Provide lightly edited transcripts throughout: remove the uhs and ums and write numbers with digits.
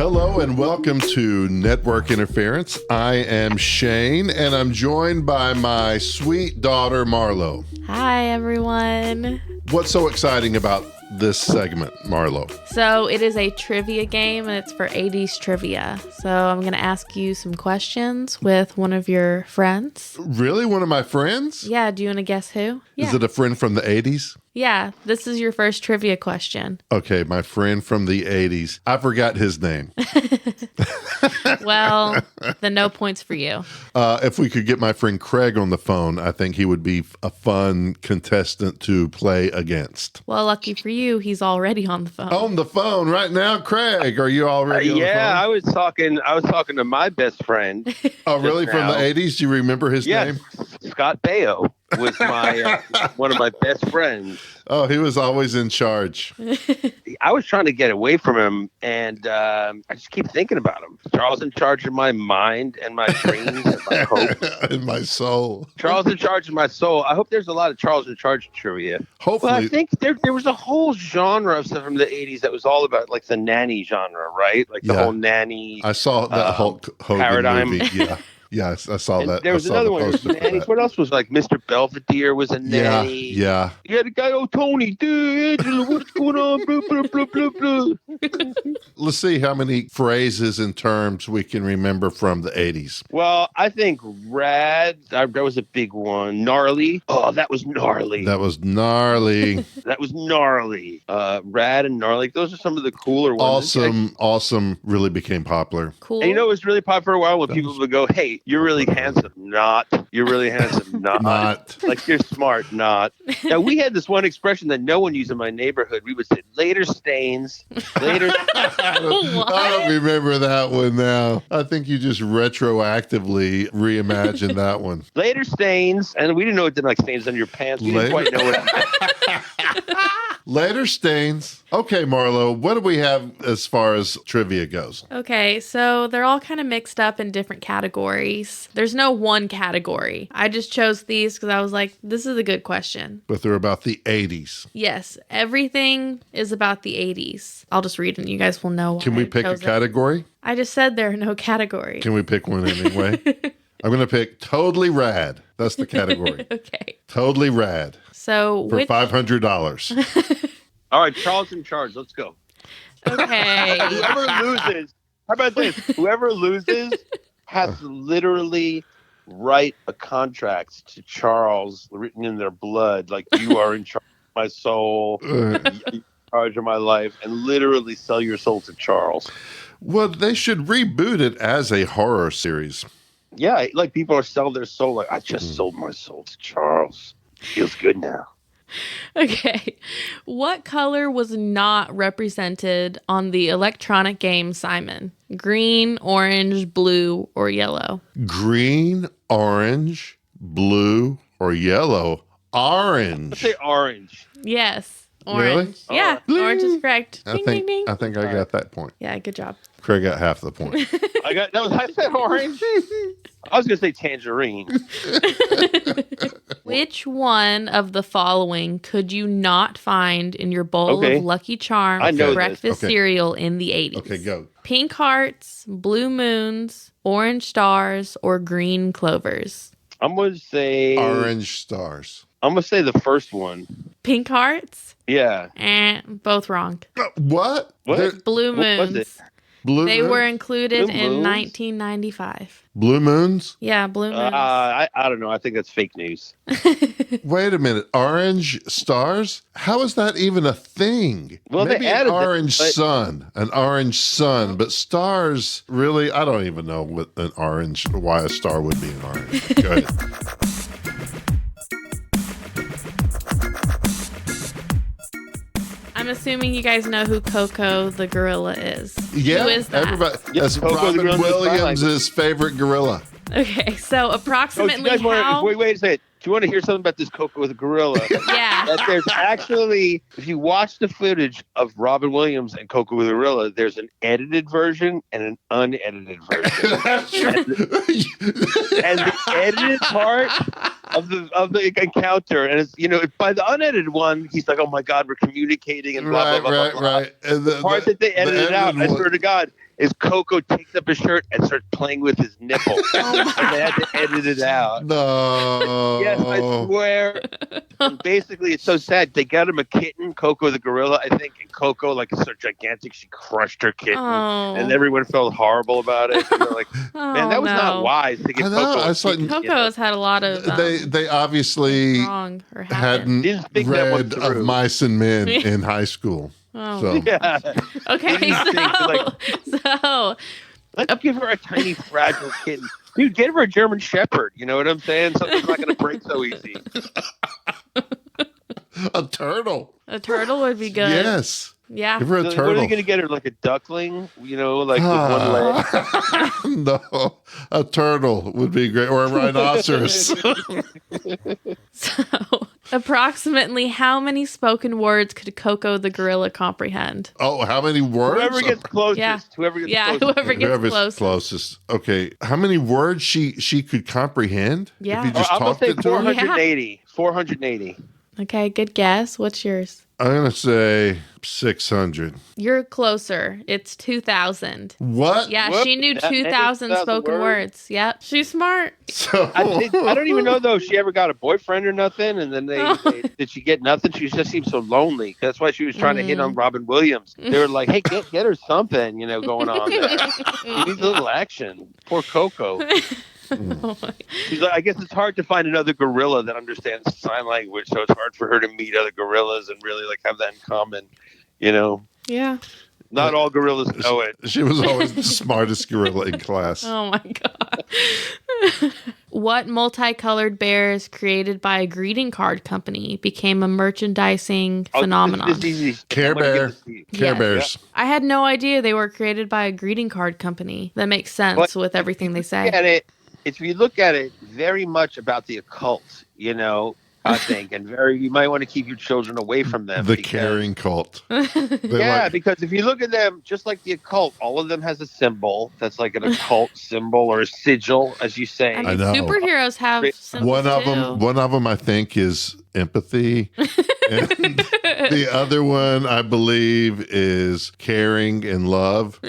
Hello and welcome to Network Interference. I am Shane and I'm joined by my sweet daughter, Marlowe. Hi, everyone. What's so exciting about this segment, Marlowe? So it is a trivia game and it's for 80s trivia. So I'm going to ask you some questions with one of your friends. Really? One of my friends? Yeah, do you want to guess who? Yeah. Is it a friend from the 80s? Yeah, this is your first trivia question. Okay, my friend from the 80s. I forgot his name. Well, then no points for you. If we could get my friend Craig on the phone, I think he would be a fun contestant to play against. Well, lucky for you, he's already on the phone. On the phone right now, Craig. Are you already on the phone? Yeah, I was talking to my best friend. Oh, really? From the 80s? Do you remember his name? Scott Baio was my one of my best friends. Oh, he was always in charge. I was trying to get away from him, and I just keep thinking about him. Charles in charge of my mind and my dreams and my hope. And my soul. Charles in charge of my soul. I hope there's a lot of Charles in charge trivia. Hopefully. Well, I think there was a whole genre of stuff from the 80s that was all about like the nanny genre, right? Like the whole nanny. I saw that Hulk Hogan paradigm movie. Yeah. Yes, I saw that. There was another one. What else was like Mr. Belvedere was a nanny. Yeah. You had a guy, Tony, dude, Angela, what's going on? Blah, blah, blah, blah, blah. Let's see how many phrases and terms we can remember from the 80s. Well, I think rad, that was a big one. Gnarly. Oh, that was gnarly. That was gnarly. That was gnarly. Rad and gnarly. Those are some of the cooler ones. Awesome really became popular. Cool. And you know, it was really popular for a while when people would go, hey, you're really handsome. Not. You're really handsome. Not. Like, you're smart. Not. Now, we had this one expression that no one used in my neighborhood. We would say, later stains. Later. I don't remember that one now. I think you just retroactively reimagined that one. Later stains. And we didn't know it did like stains on your pants. We didn't quite know what. Later stains. Okay, Marlowe, what do we have as far as trivia goes? Okay, so they're all kind of mixed up in different categories. There's no one category. I just chose these because I was like, this is a good question. But they're about the 80s. Yes, everything is about the 80s. I'll just read it and you guys will know why. Can we pick a category? I just said there are no categories. Can we pick one anyway? I'm going to pick totally rad. That's the category. Okay. Totally rad. So for $500. All right, Charles in charge. Let's go. Okay. Whoever loses, how about this? Whoever loses has to literally write a contract to Charles written in their blood, like you are in charge of my soul, in charge of my life, and literally sell your soul to Charles. Well, they should reboot it as a horror series. Yeah, like people are selling their soul. Like, I just sold my soul to Charles. Feels good now. Okay. What color was not represented on the electronic game Simon? Green, orange, blue, or yellow? Green, orange, blue, or yellow? Orange. Let's say orange. Yes. Orange. Really? Yeah. Orange is correct. I think I got that point. Yeah, good job. Craig got half the point. I said orange. I was going to say tangerine. Which one of the following could you not find in your bowl of Lucky Charms breakfast cereal in the 80s? Okay, go. Pink hearts, blue moons, orange stars, or green clovers? I'm going to say orange stars. I'm going to say the first one. Pink hearts? Yeah. Both wrong. What? Blue moons. What was it? They were included in 1995. Blue moons? Yeah, blue moons. I don't know. I think that's fake news. Wait a minute. Orange stars? How is that even a thing? Well, maybe they added an orange sun. An orange sun. But stars, really? I don't even know why a star would be an orange. Go ahead. I'm assuming you guys know who Coco the gorilla is. Yeah, who is that? Everybody. That's Robin Williams' favorite gorilla. Okay, so approximately wait a second. Do you want to hear something about this Coco the gorilla? Yeah. That there's actually, if you watch the footage of Robin Williams and Coco the gorilla, there's an edited version and an unedited version. That's true. And the edited part of the encounter, and it's, by the unedited one, he's like, "Oh my God, we're communicating," and blah blah blah blah. Right. And the part that they edited out, I swear to God, is Coco takes up his shirt and starts playing with his nipple. And they had to edit it out. No. Yes, I swear. And basically, it's so sad. They got him a kitten, Coco the gorilla, I think, and Coco, like, is so gigantic, she crushed her kitten, and everyone felt horrible about it. And they're like, man, that was not wise to get Coco. Coco's had a lot of. They obviously wrong or hadn't read Of Mice and Men in high school. Oh. So. Yeah. Okay, so let's give her a tiny, fragile kitten. Dude, get her a German Shepherd. You know what I'm saying? Something's not going to break so easy. A turtle. A turtle would be good. Yes. Yeah. Give her a turtle. What are they going to get her? Like a duckling? You know, like with one leg? No. A turtle would be great. Or a rhinoceros. So, approximately how many spoken words could Coco the gorilla comprehend? Oh, how many words? Whoever gets closest. Yeah. Whoever gets Closest. Okay. How many words she could comprehend? Yeah. If you just I'm going talked to say it to her? 480. 480. Okay, good guess. What's yours? I'm going to say 600. You're closer. It's 2,000. What? Yeah, Whoop. she knew 2,000 spoken words. Yep. She's smart. So, I don't even know, though, if she ever got a boyfriend or nothing. And then did she get nothing? She just seemed so lonely. That's why she was trying to hit on Robin Williams. They were like, hey, get her something, going on there. She needs a little action. Poor Coco. She's like, I guess it's hard to find another gorilla that understands sign language, so it's hard for her to meet other gorillas and really have that in common, Yeah. Not all gorillas know it. She was always the smartest gorilla in class. Oh my God. What multicolored bears created by a greeting card company became a merchandising phenomenon? This is easy. Care Bears. I had no idea they were created by a greeting card company. That makes sense with everything they say. If you look at it, very much about the occult, I think, and you might want to keep your children away from them. The caring cult. Because if you look at them, just like the occult, all of them has a symbol that's like an occult symbol or a sigil, as you say. I know. Superheroes have symbols One of them, I think, is empathy. And the other one, I believe, is caring and love.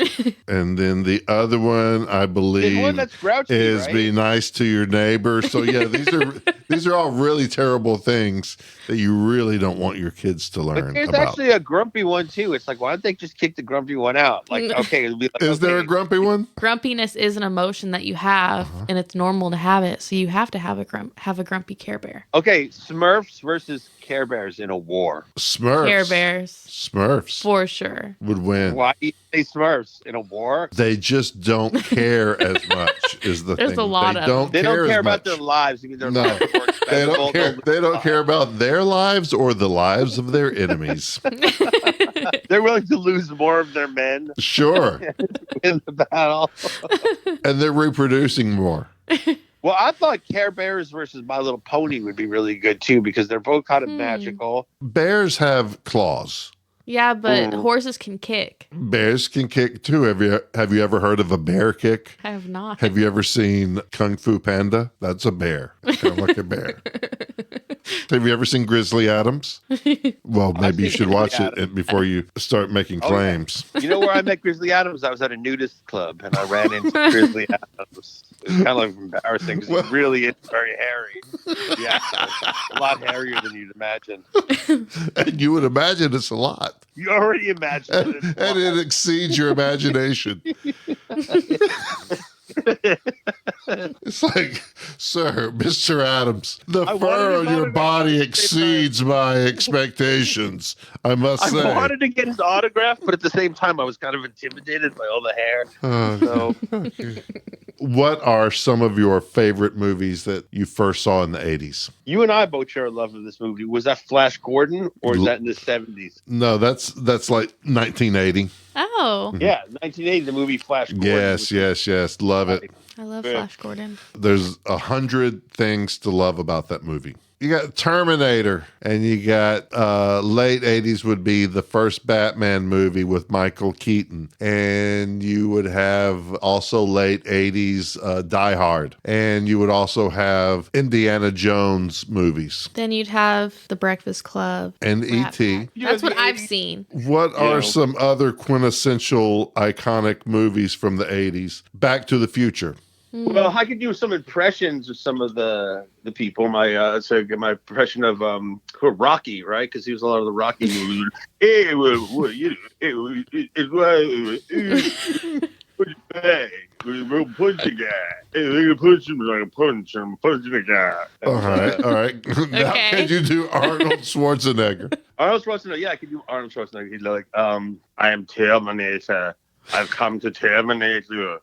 And then the other one, I believe, is be nice to your neighbor. So yeah, these are all really terrible things that you really don't want your kids to learn. But there's about. Actually a grumpy one too. It's like, why don't they just kick the grumpy one out? Like, okay, it'll be like, is there a grumpy one? Grumpiness is an emotion that you have, and it's normal to have it. So you have to have a grumpy Care Bear. Okay, Smurfs versus Care Bears in a war. Smurfs. Care Bears. Smurfs. For sure. Would win. Why do you say Smurfs in a war? They just don't care as much is the There's thing. A lot they don't care about their lives. I mean, they don't care. They don't care about their lives or the lives of their enemies. They're willing to lose more of their men. Sure. In the battle. And they're reproducing more. Well, I thought Care Bears versus My Little Pony would be really good too, because they're both kind of magical. Bears have claws. Yeah, but horses can kick. Bears can kick too. Have you ever heard of a bear kick? I have not. Have you ever seen Kung Fu Panda? That's a bear. Kind of like a bear. Have you ever seen Grizzly Adams? Well, maybe you should watch it before you start making claims. Yeah. You know where I met Grizzly Adams? I was at a nudist club and I ran into Grizzly Adams. It was kind of like embarrassing because it's really very hairy. Yeah, a lot hairier than you'd imagine. And you would imagine it's a lot. You already imagined it. And it exceeds your imagination. It's like, sir, Mr. Adams, the fur on your body exceeds my expectations, I must say. I wanted to get his autograph, but at the same time, I was kind of intimidated by all the hair. What are some of your favorite movies that you first saw in the 80s? You and I both share a love of this movie. Was that Flash Gordon, or is that in the 70s? No, that's like 1980. Oh. Yeah, 1980, the movie Flash Gordon. Yes. Love it. I love Flash Gordon. There's 100 things to love about that movie. You got Terminator, and you got late 80s would be the first Batman movie with Michael Keaton. And you would have also late 80s Die Hard. And you would also have Indiana Jones movies. Then you'd have The Breakfast Club. And Rat E.T. Pack. That's what I've seen. What are some other quintessential iconic movies from the 80s? Back to the Future. Well, I could do some impressions of some of the people. My my impression of Rocky, right? Because he was a lot of the Rocky movies. Hey, we'll punch the guy. Hey, we're gonna punch him like a punch. I'm punching the guy. All right. Now can you do Arnold Schwarzenegger? Arnold Schwarzenegger. Yeah, I could do Arnold Schwarzenegger. He's like, I am Terminator. I've come to terminate you.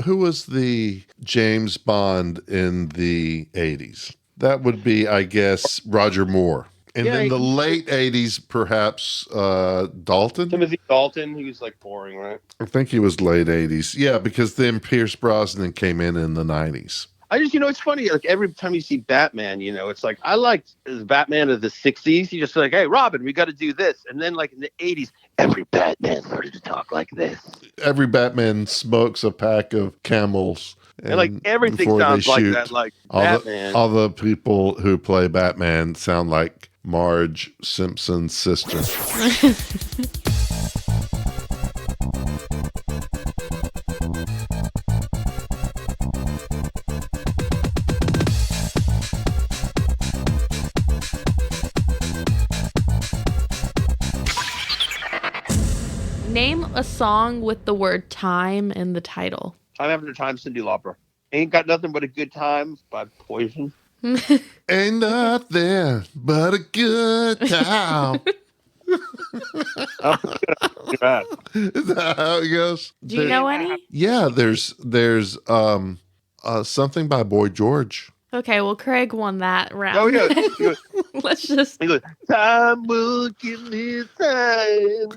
Who was the James Bond in the 80s? That would be, I guess, Roger Moore. And then the late 80s, perhaps Dalton? Timothy Dalton. He was like boring, right? I think he was late 80s. Yeah, because then Pierce Brosnan came in the 90s. I just, it's funny. Like every time you see Batman, it's like I liked the Batman of the '60s. You just like, hey, Robin, we got to do this. And then like in the '80s, every Batman started to talk like this. Every Batman smokes a pack of Camels. And like everything sounds like that. Like Batman. All the people who play Batman sound like Marge Simpson's sister. Name a song with the word time in the title. Time After Time, Cyndi Lauper. Ain't Got Nothing But a Good Time by Poison. Ain't nothing but a good time. Is that how it goes? Do you know any? Yeah, there's something by Boy George. Okay, well, Craig won that round. Oh, yeah. Let's just... He goes, time will give me time.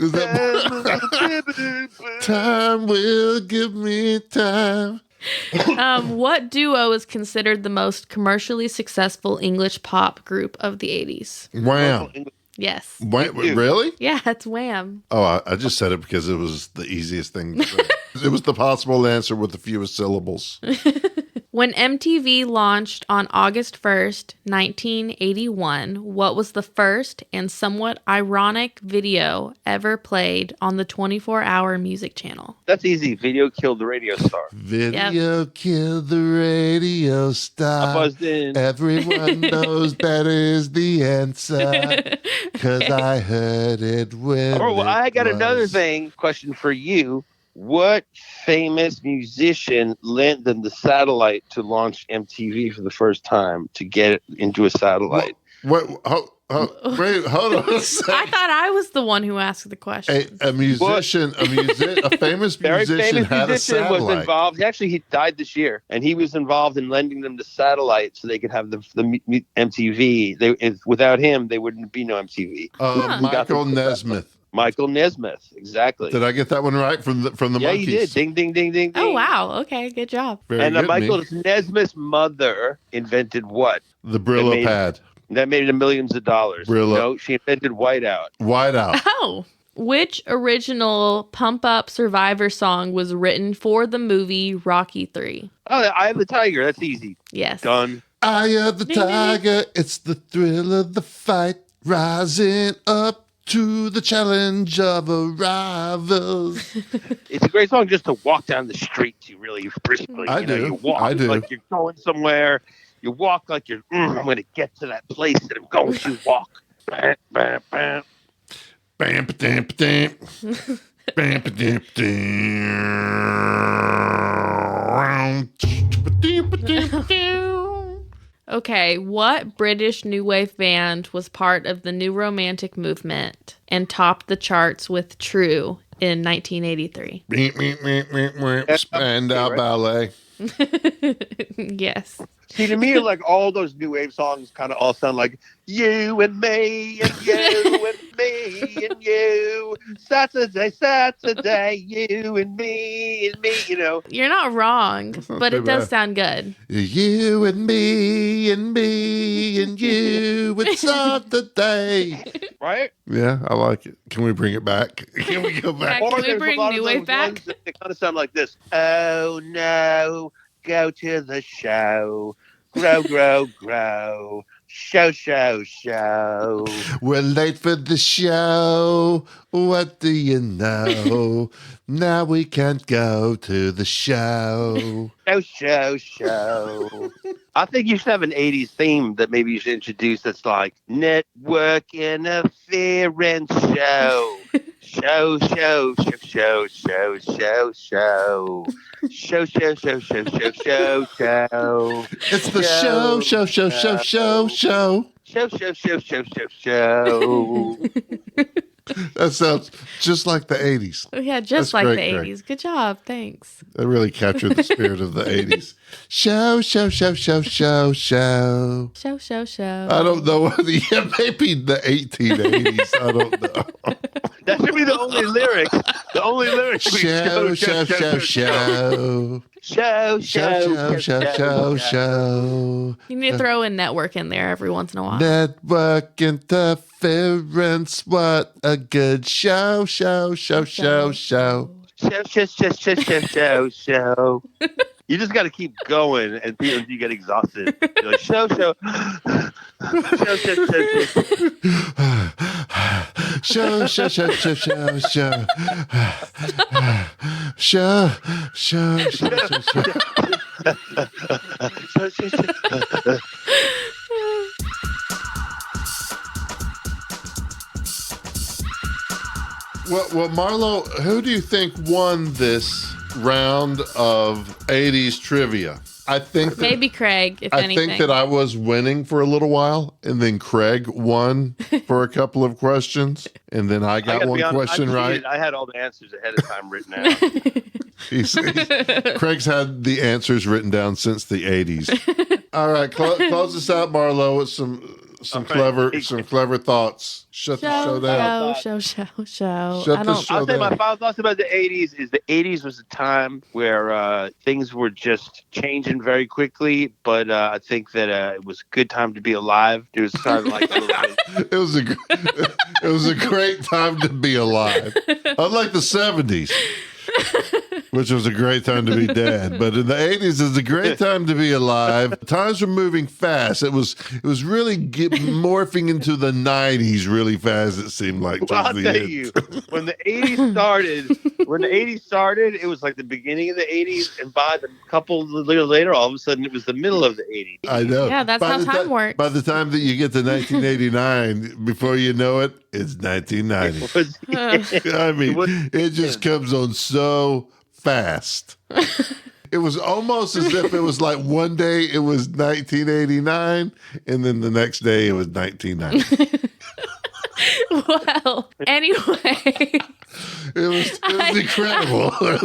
Time will give me time. What duo is considered the most commercially successful English pop group of the 80s? Wham. Yes. Wham. Really? Yeah, it's Wham. Oh, I just said it because it was the easiest thing to say. It was the possible answer with the fewest syllables. When MTV launched on August 1st, 1981, what was the first and somewhat ironic video ever played on the 24-hour music channel? That's easy. Video killed the radio star. Video killed the radio star. I buzzed in. Everyone knows that is the answer. Because I heard it when I got another question for you. What famous musician lent them the satellite to launch MTV for the first time to get it into a satellite? Wait, hold on a second. I thought I was the one who asked the question. A musician, a famous musician had a satellite. Was involved. Actually, he died this year, and he was involved in lending them the satellite so they could have the MTV. Without him, there wouldn't be no MTV. Michael Nesmith. Michael Nesmith, exactly. Did I get that one right from the Monkees? Yeah, you did. Ding, ding, ding, ding, ding. Oh, wow. Okay, good job. Michael Nesmith's mother invented what? The Brillo pad. That made it millions of dollars. Brillo. No, she invented Whiteout. Whiteout. Oh. Which original Pump Up Survivor song was written for the movie Rocky 3? Oh, Eye of the Tiger. That's easy. Yes. Done. Eye of the Tiger. It's the thrill of the fight. Rising up to the challenge of a rival. It's a great song just to walk down the street to really briskly. I do. You walk like you're going somewhere. You walk like you're, I'm going to get to that place that I'm going to walk. Bam, bam, bam. Bam, bam, bam. Bam, bam, bam. Okay, what British new wave band was part of the New Romantic movement and topped the charts with True in 1983? Spandau Ballet. Yes. See, to me, like all those new wave songs kind of all sound like you and me and you and me and you. Saturday, Saturday, you and me, you know. You're not wrong, but it does sound good. You and me and you. It's Saturday. Right? Yeah, I like it. Can we bring it back? Can we go back? Can we there's a bring lot New of Wave those back? ones that they kind of sound like this. Oh, no. Go to the show. Grow, grow, grow. Show, show, show. We're late for the show. What do you know? Now we can't go to the show. Show, show, show. I think you should have an 80s theme that maybe you should introduce that's like network interference show. Show, show, show, show, show, show, show. Show, show, show, show, show, show, show. It's the show. Show, show, show, show, show, show. That sounds just like the 80s. Yeah, That's just like great, the Greg. 80s. Good job. Thanks. That really captured the spirit of the 80s. Show, show, show, show, show, show. Show, show, show. I don't know. Yeah, maybe the 1880s. I don't know. That should be the only lyric. The only lyric should be Show, show, show, show. Show, Show. You need to throw in network in there every once in a while. Network interference. What a good show. Show, show, show, show. You just got to keep going until you get exhausted. You're like, show. Show. Show. Well, Marlowe, who do you think won this round of 80s trivia? I think that, Maybe Craig, if I anything. think that I was winning for a little while, and then Craig won for a couple of questions, and then I got one question right. I had all the answers ahead of time written out. Craig's had the answers written down since the 80s. All right, close us out, Marlowe, with some clever thoughts. Shut the show down. Show. Shut the show I'll say my down. final thoughts about the 80s is the 80s was a time where things were just changing very quickly, but I think that it was a good time to be alive. It was kind of like a little bit. It was a great time to be alive. Unlike the 70s. Which was a great time to be dead. But in the 80s, it's a great time to be alive. Times were moving fast. It was really morphing into the 90s really fast, it seemed like. Well, I'll tell you, when the 80s started, it was like the beginning of the 80s. And by the couple of years later, all of a sudden, it was the middle of the 80s. I know. Yeah, that's how time works. By the time that you get to 1989, before you know it, it's 1990. I mean, it just comes on so fast. It was almost as if it was like one day it was 1989 and then the next day it was 1990. Well, anyway. It was incredible. It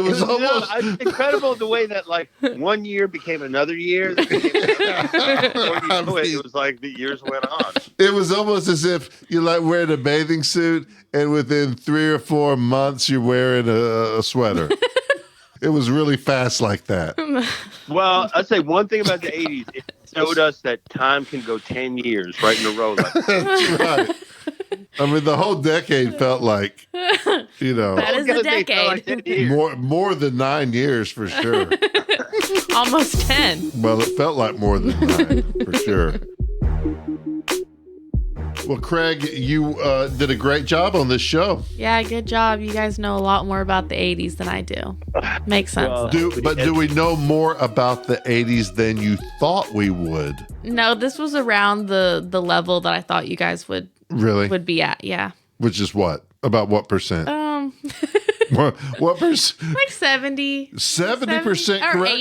was almost it's incredible the way that like one year became another year. It was like the years went on. It was almost as if you like wearing a bathing suit and within 3 or 4 months you're wearing a sweater. It was really fast like that. Well, I'd say one thing about the 80s, it showed us that time can go 10 years right in a row. That's right. I mean, the whole decade felt like, That is a decade. more than 9 years for sure. Almost 10. Well, it felt like more than 9 for sure. Well, Craig, you did a great job on this show. Yeah, good job. You guys know a lot more about the 80s than I do. Makes sense. Well, Do we know more about the 80s than you thought we would? No, this was around the level that I thought you guys would be at. Yeah. Which is what? About what percent? What percent? Like 70. 70% or correct?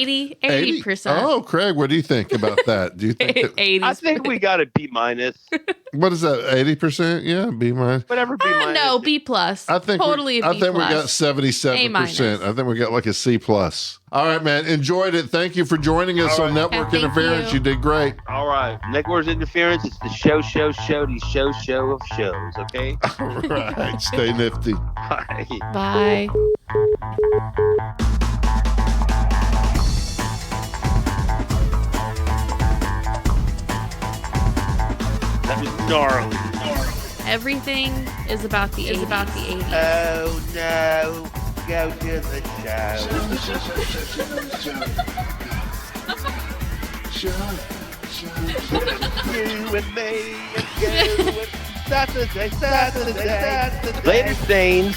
80%. Oh, Craig, what do you think about that? Do you think that, 80s. I think we got a B minus. what is that? 80%? Yeah, B minus. Whatever B minus. No, B plus. I think totally a B I think plus. we got 77%. A minus. I think we got like a C plus. All right, man. Enjoyed it. Thank you for joining us All on right. Network Thank Interference. you. You did great. All right. Network's interference. It's the show, the show of shows. Okay. All right. Stay nifty. Bye. Bye. That was gnarly. Everything is about the 80s. Oh no. Go to the show. You and me and you and Saturday. Later, Stains.